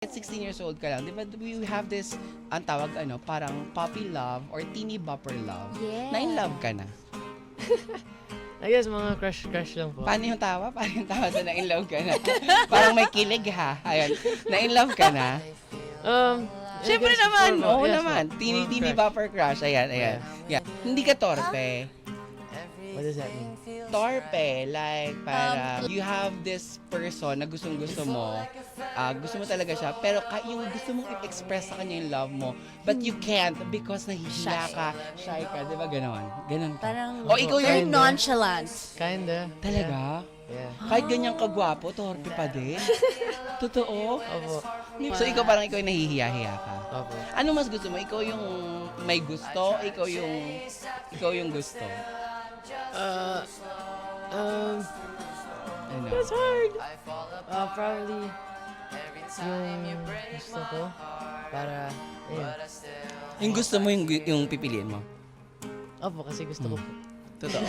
At 16 years old ka lang, di ba we have this, ang tawag parang puppy love or teeny bopper love. Yeah. Na-in-love ka na. I guess mga crush lang po. Paano yung tawa? Paano yung tawa sa na-in-love ka na? Parang may kilig ha. Ayun, na-in-love ka na. Siyempre I guess naman, more oo yes, naman. more Teeny crush. bopper crush, ayan. Yeah. Hindi ka torpe. What does that mean? Torpe, like para you have this person na gustong-gusto mo, gusto mo talaga siya, pero yung gusto mong i-express sa kanya yung love mo, but you can't because nahihiya ka, shy ka, di ba ganon? Ganon ka. Parang O ikaw very yun, nonchalant. Kinda. talaga? Yeah. Kahit ganyang kagwapo, torpe pa din? Totoo? Opo. So ikaw parang ikaw yung nahihiya-hiya ka. Opo. Ano mas gusto mo? Ikaw yung may gusto? Ikaw yung gusto? Ano? That's hard. Probably yung gusto ko para, ayun. Yung gusto mo yung pipiliin mo? Opo, kasi gusto ko po. Totoo.